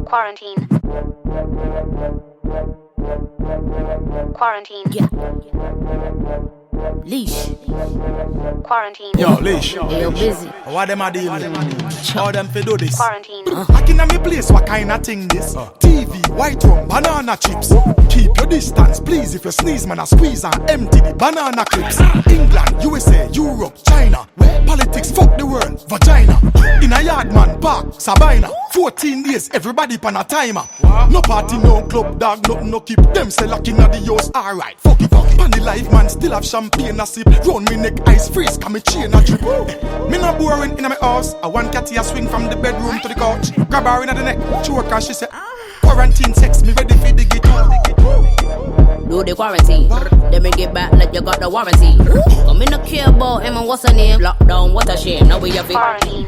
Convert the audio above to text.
Quarantine. Quarantine. Yeah. Leash. Quarantine. Yo, Lesh. Hey, yo, busy. What them a deal with? How them fi do this? Quarantine. Back in a me place, what kind of thing this? TV, white rum, banana chips. Keep your distance, please. If you sneeze, man, I squeeze and empty the banana clips. England, USA, Europe, China. Where politics fuck the world, vagina. In a yard, man, park, Sabina. 14 days, everybody pan a timer. No party, no club, dog, no keep them say lock in the house. Alright, fuck it. Pan the life, man, still have champagne a sip. Round me neck, ice freeze, come me chain a drip. Me not boring in my house. I want Catty a swing from the bedroom to the couch. Grab her in the neck, choke her, she say quarantine sex, me ready for the guitar. Do the quarantine. Then bring it back like you got the warranty. Come in the care about him and what's her name. Lockdown, what a shame. Now we have it. Quarantine.